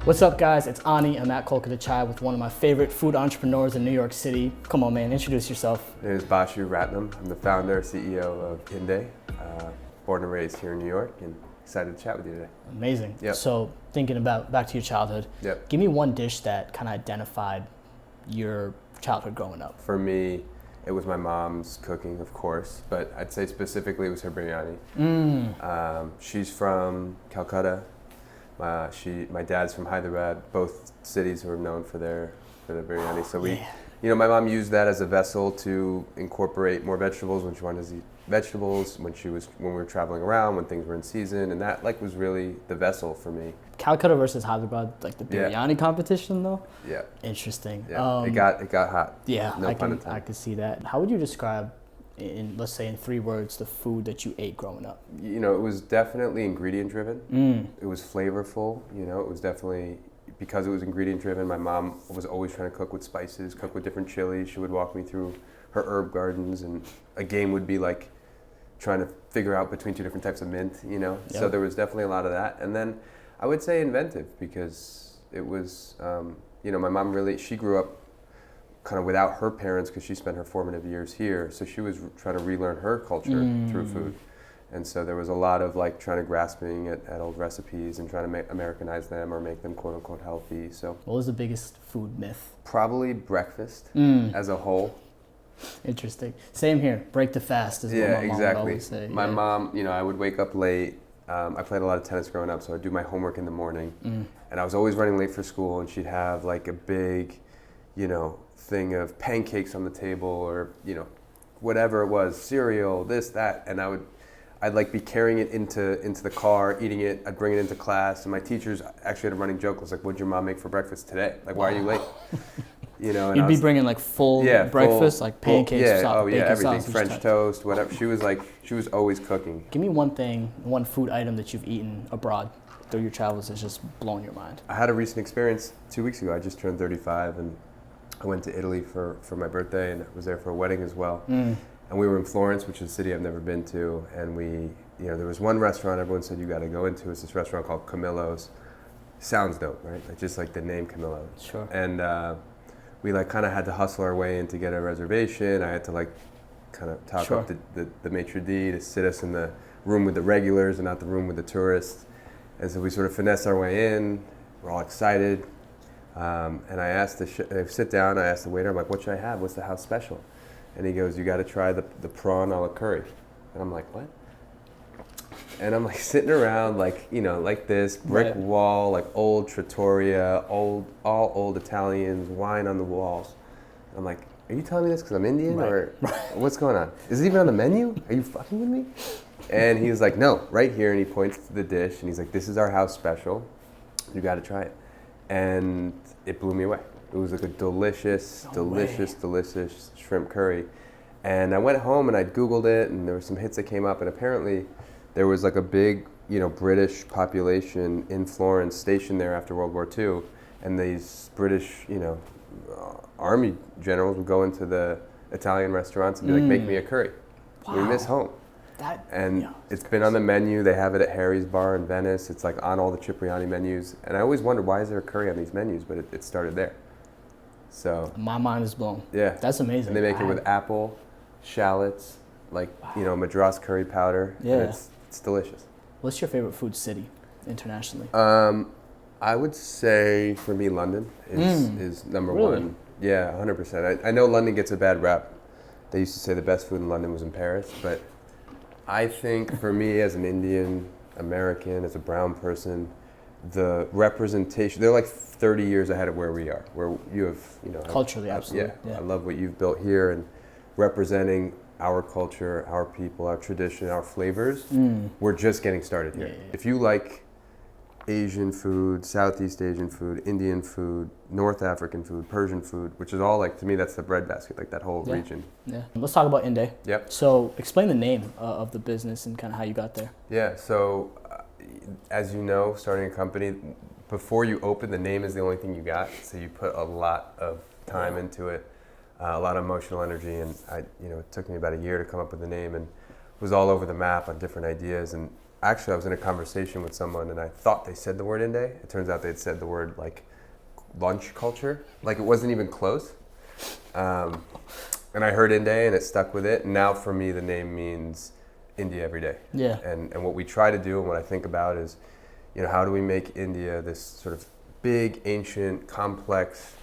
What's up, guys? It's Ani. I'm at Kolkata Chai with one of my favorite food entrepreneurs in New York City. Come on, man, introduce yourself. My name is Basu Ratnam. I'm the founder, CEO of INDAY, born and raised here in New York, and excited to chat with you today. Amazing. Yep. So, thinking about back to your childhood, Yep. give me one dish that kind of identified your childhood growing up. For me, it was my mom's cooking, of course, but I'd say specifically it was her biryani. She's from Calcutta. My dad's from Hyderabad. Both cities were known for their biryani. So my mom used that as a vessel to incorporate more vegetables when she wanted to eat vegetables, when we were traveling around, when things were in season, and that was really the vessel for me. Calcutta versus Hyderabad, like the biryani competition, though. Yeah. Interesting. Yeah. It got hot. Yeah, No pun intended. I can see that. How would you describe, let's say in 3 words, the food that you ate growing up? It was definitely ingredient driven. It was flavorful. It was definitely, because it was ingredient driven. My mom was always trying to cook with spices, cook with different chilies. She would walk me through her herb gardens, and a game would be like trying to figure out between 2 different types of mint. Yep. So there was definitely a lot of that. And then I would say inventive, because it was, my mom she grew up kind of without her parents because she spent her formative years here. So she was trying to relearn her culture through food. And so there was a lot of trying to grasping at old recipes and trying to Americanize them or make them quote unquote healthy. So what was the biggest food myth? probably breakfast as a whole. Interesting. Same here. Break the fast is what my mom would always say. My mom, I would wake up late. I played a lot of tennis growing up, so I'd do my homework in the morning. And I was always running late for school, and she'd have a big, thing of pancakes on the table, or, whatever it was, cereal, this, that. And I'd be carrying it into the car, eating it. I'd bring it into class, and my teachers actually had a running joke. Was like, "What'd your mom make for breakfast today? Why are you late?" And you'd be bringing full breakfast, pancakes, bacon, everything, sausage, French toast, whatever. She was always cooking. Give me one food item that you've eaten abroad through your travels that's just blown your mind. I had a recent experience 2 weeks ago. I just turned 35, and I went to Italy for my birthday, and I was there for a wedding as well. And we were in Florence, which is a city I've never been to. And there was one restaurant everyone said you got to go into. It's this restaurant called Camillo's. Sounds dope, right? Just the name Camillo. Sure. And we kind of had to hustle our way in to get a reservation. I had to kind of talk up the maitre d' to sit us in the room with the regulars and not the room with the tourists. And so we sort of finessed our way in. We're all excited. And I asked I sit down, I asked the waiter, I'm like, what should I have? What's the house special? And he goes, you got to try the prawn a la curry. And I'm like, what? And I'm sitting around like this, brick wall, old trattoria, all old Italians, wine on the walls. And I'm like, are you telling me this because I'm Indian or what's going on? Is it even on the menu? Are you fucking with me? And he was like, no, right here. And he points to the dish and he's like, this is our house special. You got to try it. And it blew me away. It was a delicious shrimp curry. And I went home and I Googled it, and there were some hits that came up, and apparently there was a big, British population in Florence stationed there after World War II, and these British, army generals would go into the Italian restaurants and be like, make me a curry. Wow. We miss home. It's been on the menu. They have it at Harry's Bar in Venice. It's on all the Cipriani menus. And I always wondered, why is there a curry on these menus? But it started there. So my mind is blown. Yeah. That's amazing. And they make it with apple, shallots, Madras curry powder. Yeah. And it's delicious. What's your favorite food city internationally? I would say for me, London is number one. Yeah, 100%. I know London gets a bad rap. They used to say the best food in London was in Paris, but I think for me as an Indian American, as a brown person, the representation, they're 30 years ahead of where we are, where you have, culturally, absolutely. Yeah, I love what you've built here, and representing our culture, our people, our tradition, our flavors. We're just getting started here. Yeah. If you like Asian food, Southeast Asian food, Indian food, North African food, Persian food, which is all to me, that's the breadbasket, that whole region. Yeah. Let's talk about INDAY. Yep. So explain the name of the business and kind of how you got there. Yeah, so as you know, starting a company, before you open, the name is the only thing you got. So you put a lot of time into it, a lot of emotional energy, and it took me about a year to come up with the name, and was all over the map on different ideas. And Actually, I was in a conversation with someone and I thought they said the word INDAY. It turns out they'd said the word like lunch culture. Like it wasn't even close. And I heard INDAY and it stuck with it. And now for me, the name means India every day. Yeah. And what we try to do and what I think about is, how do we make India this sort of big, ancient, complex,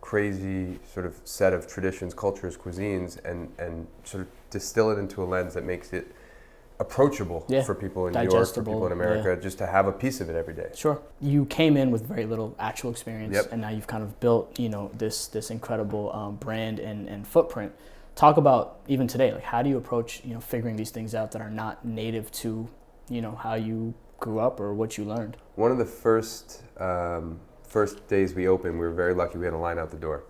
crazy sort of set of traditions, cultures, cuisines, and sort of distill it into a lens that makes it approachable for people in New York, for people in America, just to have a piece of it every day. Sure. You came in with very little actual experience, and now you've kind of built, this incredible brand and footprint. Talk about even today, like how do you approach, figuring these things out that are not native to, how you grew up or what you learned? One of the first days we opened, we were very lucky. We had a line out the door,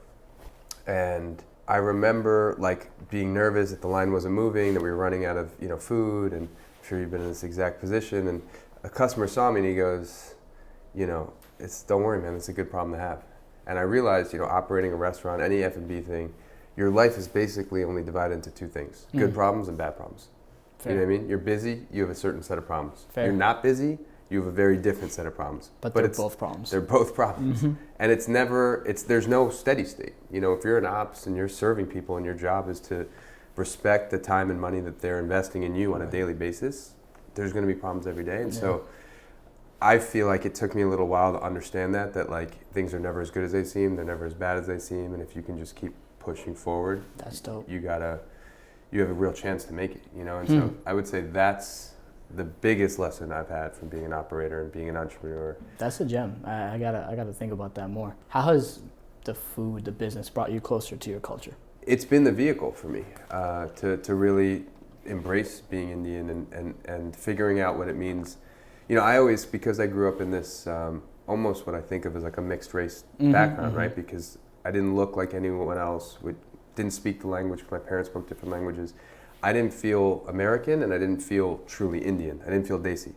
and I remember like being nervous that the line wasn't moving, that we were running out of food, and I'm sure you've been in this exact position. And a customer saw me and he goes, don't worry, man, it's a good problem to have. And I realized, operating a restaurant, any F&B thing, your life is basically only divided into two things: good problems and bad problems. Fair. You know what I mean? You're busy, you have a certain set of problems. Fair. You're not busy, you have a very different set of problems. But they're both problems. They're both problems. Mm-hmm. And there's no steady state. If you're an ops and you're serving people and your job is to respect the time and money that they're investing in you on a daily basis, there's going to be problems every day. And so I feel like it took me a little while to understand that like things are never as good as they seem, they're never as bad as they seem, and if you can just keep pushing forward, that's dope. You have a real chance to make it, And so I would say that's the biggest lesson I've had from being an operator and being an entrepreneur. That's a gem. I gotta think about that more. How has the business brought you closer to your culture? It's been the vehicle for me to really embrace being Indian and figuring out what it means. I always, because I grew up in this almost what I think of as like a mixed race background, right? Because I didn't look like anyone else, didn't speak the language, my parents spoke different languages. I didn't feel American and I didn't feel truly Indian. I didn't feel Desi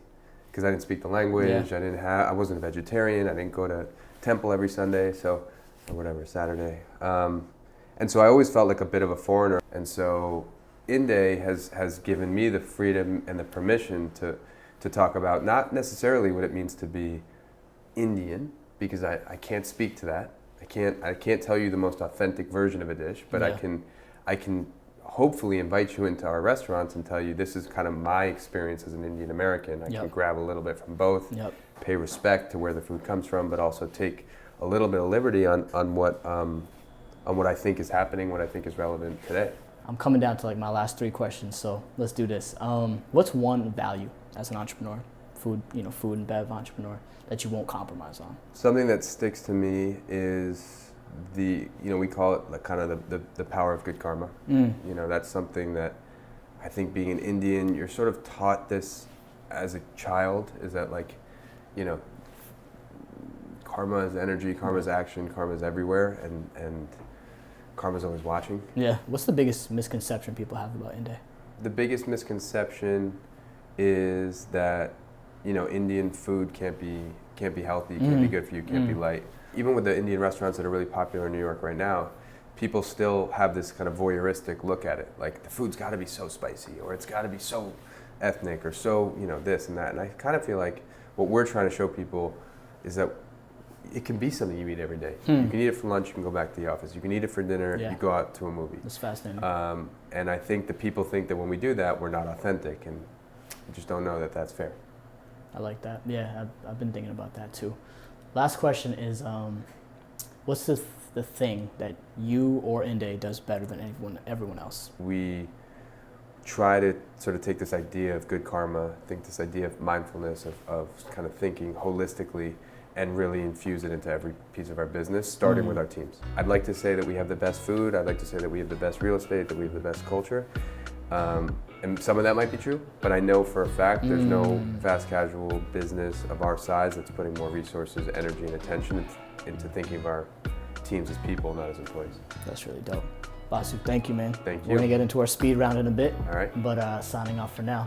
because I didn't speak the language. I wasn't a vegetarian. I didn't go to temple every Sunday, or whatever, Saturday. And so I always felt like a bit of a foreigner. And so INDAY has given me the freedom and the permission to talk about not necessarily what it means to be Indian, because I can't speak to that. I can't tell you the most authentic version of a dish, but I can hopefully invite you into our restaurants and tell you this is kind of my experience as an Indian American. I can grab a little bit from both, pay respect to where the food comes from, but also take a little bit of liberty on what I think is happening, what I think is relevant today. I'm coming down to like my last 3 questions, so let's do this. What's one value as an entrepreneur, food and bev entrepreneur, that you won't compromise on? Something that sticks to me is we call it like kind of the power of good karma. That's something that I think being an Indian, you're sort of taught this as a child, is that like, karma is energy, karma is action, karma is everywhere, and karma's always watching. Yeah. What's the biggest misconception people have about INDAY? The biggest misconception is that, Indian food can't be healthy, can't be good for you, can't be light. Even with the Indian restaurants that are really popular in New York right now, people still have this kind of voyeuristic look at it. Like the food's got to be so spicy, or it's got to be so ethnic, or so, this and that. And I kind of feel like what we're trying to show people is that it can be something you eat every day. You can eat it for lunch, you can go back to the office. You can eat it for dinner, you go out to a movie. That's fascinating. And I think that people think that when we do that, we're not authentic, and we just don't know that that's fair. I like that. Yeah, I've been thinking about that too. Last question is, what's the thing that you or INDAY does better than everyone else? We try to sort of take this idea of good karma, this idea of mindfulness, of kind of thinking holistically, and really infuse it into every piece of our business, starting with our teams. I'd like to say that we have the best food. I'd like to say that we have the best real estate, that we have the best culture. And some of that might be true, but I know for a fact there's no fast casual business of our size that's putting more resources, energy, and attention into thinking of our teams as people, not as employees. That's really dope. Basu, thank you, man. Thank you. We're gonna get into our speed round in a bit. All right. But signing off for now.